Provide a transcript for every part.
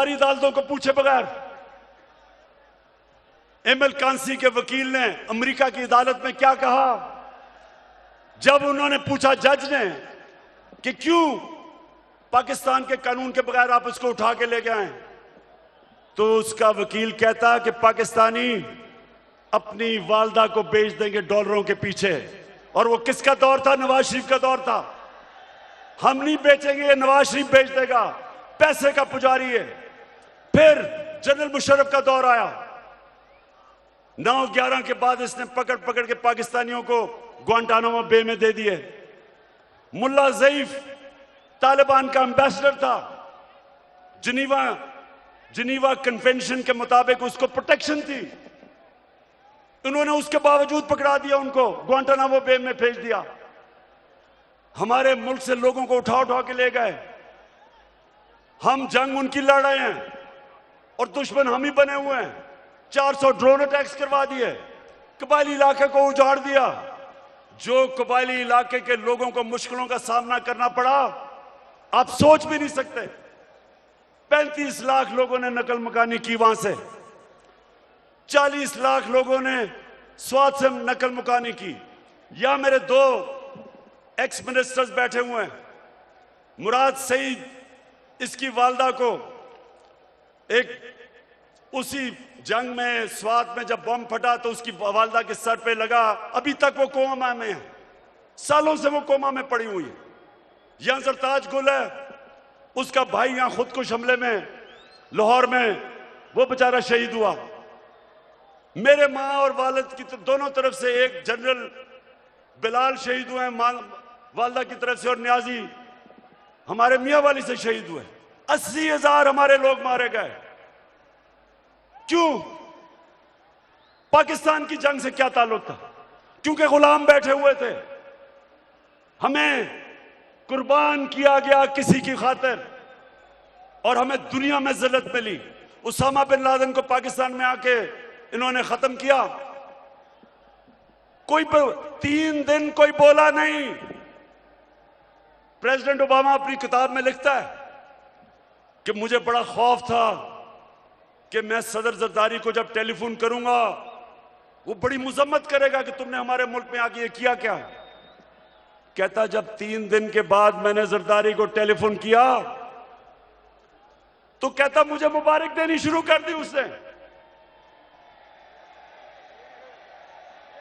सारी अदालतों को पूछे बगैर एमएल कांसी के वकील ने अमेरिका की अदालत में क्या कहा जब उन्होंने पूछा जज ने कि क्यों पाकिस्तान के कानून के बगैर आप उसको उठा के ले गए, तो उसका वकील कहता कि पाकिस्तानी अपनी वालदा को बेच देंगे डॉलरों के पीछे। और वो किसका दौर था? नवाज शरीफ का दौर था। हम नहीं बेचेंगे, ये नवाज शरीफ बेच देगा, पैसे का पुजारी है। फिर जनरल मुशर्रफ का दौर आया, 9/11 के बाद इसने पकड़ पकड़ के पाकिस्तानियों को ग्वांटानामो बे में दे दिए। मुल्ला ज़ईफ तालिबान का एम्बेसडर था, जिनीवा कन्वेंशन के मुताबिक उसको प्रोटेक्शन थी, उन्होंने उसके बावजूद पकड़ा दिया, उनको ग्वांटानामो बे में भेज दिया। हमारे मुल्क से लोगों को उठा उठा के ले गए। हम जंग उनकी लड़ रहे हैं और दुश्मन हम ही बने हुए हैं। 400 ड्रोन अटैक्स करवा दिए, कबायली इलाके को उजाड़ दिया। जो कबायली इलाके के लोगों को मुश्किलों का सामना करना पड़ा, आप सोच भी नहीं सकते। 35 लाख लोगों ने नकल मकानी की वहां से, 40 लाख लोगों ने स्वात से नकल मुकानी की। या मेरे 2 एक्स मिनिस्टर्स बैठे हुए हैं, मुराद सईद, इसकी वालदा को एक उसी जंग में स्वात में जब बम फटा तो उसकी वालदा के सर पे लगा, अभी तक वो कोमा में है, सालों से वो कोमा में पड़ी हुई है। यहां सरताज गुल है, उसका भाई यहां खुदकुश हमले में लाहौर में वो बेचारा शहीद हुआ। मेरे माँ और वालिद की दोनों तरफ से एक जनरल बिलाल शहीद हुए वालदा की तरफ से, और न्याजी हमारे मियाँ वाली से शहीद हुए। 80,000 हमारे लोग मारे गए। क्यों? पाकिस्तान की जंग से क्या ताल्लुक था? क्योंकि गुलाम बैठे हुए थे। हमें कुर्बान किया गया किसी की खातिर और हमें दुनिया में जिल्लत मिली। उसामा बिन लादेन को पाकिस्तान में आके इन्होंने खत्म किया, कोई 3 दिन कोई बोला नहीं। प्रेसिडेंट ओबामा अपनी किताब में लिखता है कि मुझे बड़ा खौफ था कि मैं सदर जरदारी को जब टेलीफोन करूंगा वो बड़ी मुजम्मत करेगा कि तुमने हमारे मुल्क में आके ये किया क्या। कहता जब 3 दिन के बाद मैंने जरदारी को टेलीफोन किया तो कहता मुझे मुबारक देनी शुरू कर दी उसने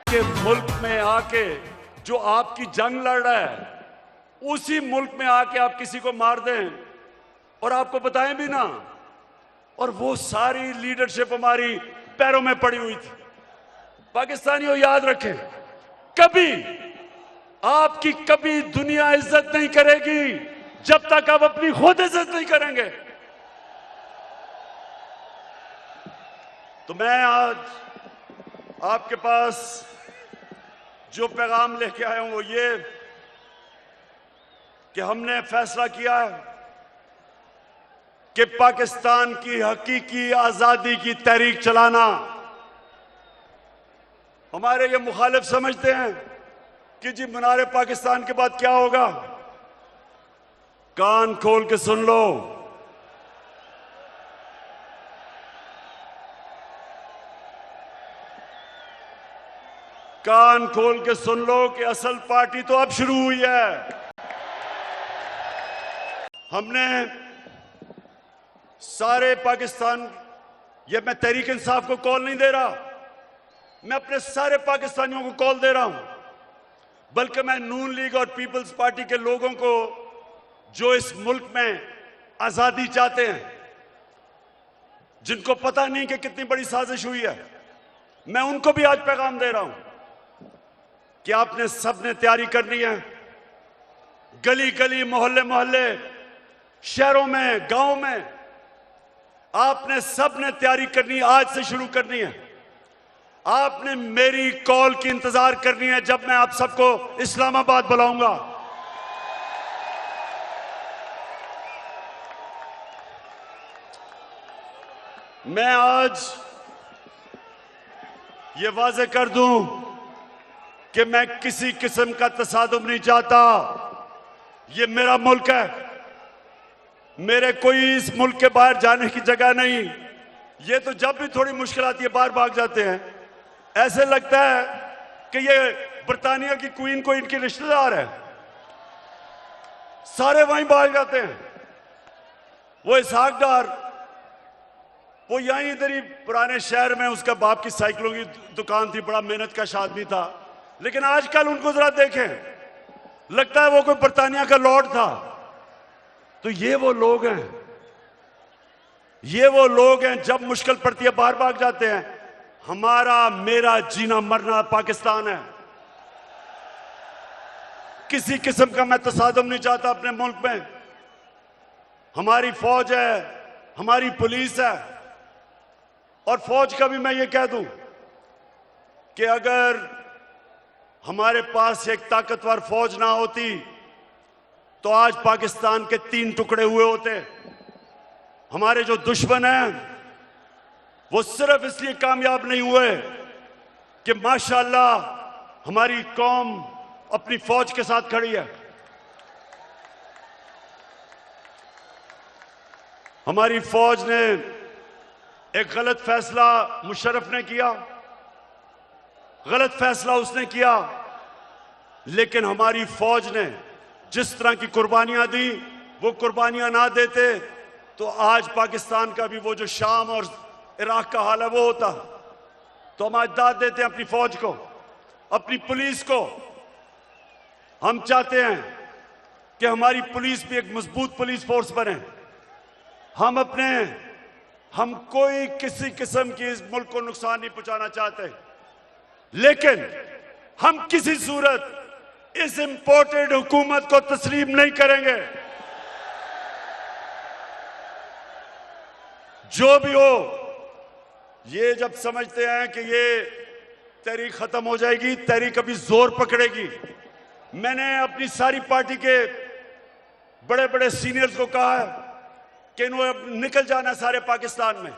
कि मुल्क में आके जो आपकी जंग लड़ रहा है उसी मुल्क में आके आप किसी को मार दें और आपको बताएं भी ना। और वो सारी लीडरशिप हमारी पैरों में पड़ी हुई थी। पाकिस्तानियों याद रखें, कभी आपकी कभी दुनिया इज्जत नहीं करेगी जब तक आप अपनी खुद इज्जत नहीं करेंगे। तो मैं आज आपके पास जो पैगाम लेके आया हूं वो ये कि हमने फैसला किया है कि पाकिस्तान की हकीकी आजादी की तहरीक चलाना। हमारे ये मुखालिफ समझते हैं कि जी मीनार पाकिस्तान के बाद क्या होगा। कान खोल के सुन लो, कान खोल के सुन लो कि असल पार्टी तो अब शुरू हुई है। हमने सारे पाकिस्तान, ये मैं तहरीक इंसाफ को कॉल नहीं दे रहा, मैं अपने सारे पाकिस्तानियों को कॉल दे रहा हूं, बल्कि मैं नून लीग और पीपल्स पार्टी के लोगों को जो इस मुल्क में आजादी चाहते हैं, जिनको पता नहीं कि कितनी बड़ी साजिश हुई है, मैं उनको भी आज पैगाम दे रहा हूं कि आपने सबने तैयारी करनी है। गली गली, मोहल्ले मोहल्ले, शहरों में, गांव में आपने सबने तैयारी करनी है, आज से शुरू करनी है। आपने मेरी कॉल की इंतजार करनी है जब मैं आप सबको इस्लामाबाद बुलाऊंगा। मैं आज ये वाज़ेह कर दूं कि मैं किसी किस्म का तसादुम नहीं चाहता। ये मेरा मुल्क है, मेरे कोई इस मुल्क के बाहर जाने की जगह नहीं। ये तो जब भी थोड़ी मुश्किल आती है बाहर भाग जाते हैं। ऐसे लगता है कि ये बर्तानिया की क्वीन को इनके रिश्तेदार है, सारे वहीं भाग जाते हैं। वो इसहाक डार, वो यहीं इधर ही पुराने शहर में उसका बाप की साइकिलों की दुकान थी, बड़ा मेहनत का आदमी था। लेकिन आजकल उनको जरा देखें, लगता है वो कोई बर्तानिया का लॉर्ड था। तो ये वो लोग हैं, ये वो लोग हैं जब मुश्किल पड़ती है बाहर भाग जाते हैं। हमारा मेरा जीना मरना पाकिस्तान है। किसी किस्म का मैं तसादम नहीं चाहता अपने मुल्क में। हमारी फौज है, हमारी पुलिस है। और फौज का भी मैं ये कह दूं कि अगर हमारे पास एक ताकतवर फौज ना होती तो आज पाकिस्तान के 3 टुकड़े हुए होते। हमारे जो दुश्मन हैं वो सिर्फ इसलिए कामयाब नहीं हुए कि माशाअल्लाह हमारी कौम अपनी फौज के साथ खड़ी है। हमारी फौज ने एक गलत फैसला मुशर्रफ ने किया, गलत फैसला उसने किया, लेकिन हमारी फौज ने जिस तरह की कुर्बानियां दी, वो कुर्बानियां ना देते तो आज पाकिस्तान का भी वो जो शाम और इराक का हाल है वो होता। तो हम आज दाद देते हैं अपनी फौज को, अपनी पुलिस को। हम चाहते हैं कि हमारी पुलिस भी एक मजबूत पुलिस फोर्स बने। हम कोई किसी किस्म की इस मुल्क को नुकसान नहीं पहुंचाना चाहते, लेकिन हम किसी सूरत इस इंपोर्टेड हुकूमत को तस्लीम नहीं करेंगे। जो भी हो, ये जब समझते हैं कि ये तहरीक खत्म हो जाएगी, तहरीक अभी जोर पकड़ेगी। मैंने अपनी सारी पार्टी के बड़े बड़े सीनियर्स को कहा है कि इन्होंने अब निकल जाना है सारे पाकिस्तान में।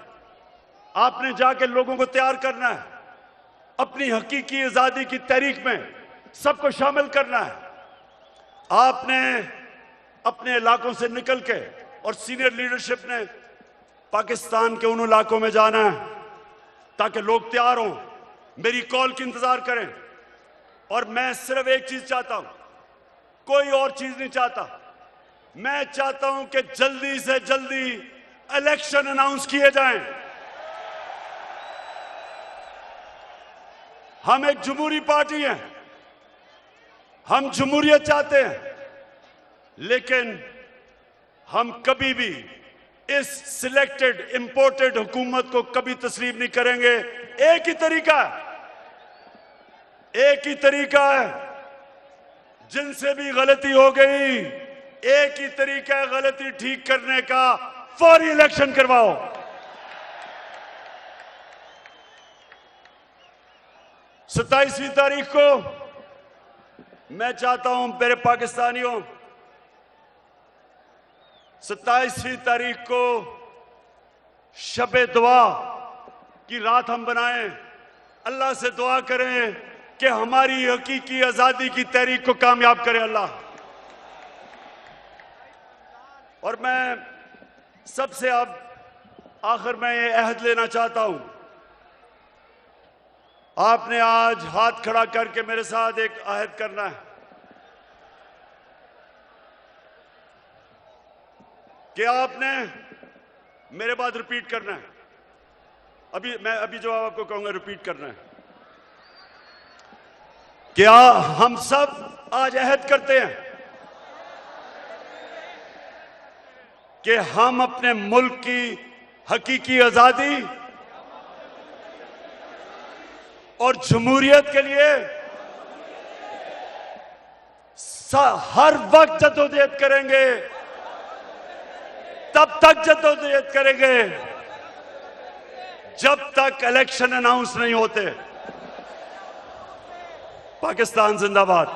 आपने जाके लोगों को तैयार करना है, अपनी हकीकी आजादी की तहरीक में सबको शामिल करना है। आपने अपने इलाकों से निकल के और सीनियर लीडरशिप ने पाकिस्तान के उन इलाकों में जाना है ताकि लोग तैयार हों, मेरी कॉल की इंतजार करें। और मैं सिर्फ एक चीज चाहता हूं, कोई और चीज नहीं चाहता। मैं चाहता हूं कि जल्दी से जल्दी इलेक्शन अनाउंस किए जाएं। हम एक जमहूरी पार्टी हैं, हम जमहूरियत चाहते हैं, लेकिन हम कभी भी इस सिलेक्टेड इंपोर्टेड हुकूमत को कभी तस्लीम नहीं करेंगे। एक ही तरीका है, एक ही तरीका है, जिनसे भी गलती हो गई, एक ही तरीका है गलती ठीक करने का, फौरी इलेक्शन करवाओ। सत्ताईसवीं तारीख को मैं चाहता हूं मेरे पाकिस्तानियों, 27वीं तारीख को शबे दुआ की रात हम बनाएं, अल्लाह से दुआ करें कि हमारी हकीकी आजादी की तहरीक को कामयाब करे अल्लाह। और मैं सबसे अब आखिर में ये अहद लेना चाहता हूं, आपने आज हाथ खड़ा करके मेरे साथ एक अहद करना है कि आपने मेरे बाद रिपीट करना है। अभी जो आपको कहूंगा रिपीट करना है। क्या हम सब आज अहद करते हैं कि हम अपने मुल्क की हकीकी आजादी और जमहूरियत के लिए हर वक्त जद्दोजहद करेंगे, तब तक जद्दोजहद करेंगे जब तक इलेक्शन अनाउंस नहीं होते। पाकिस्तान जिंदाबाद।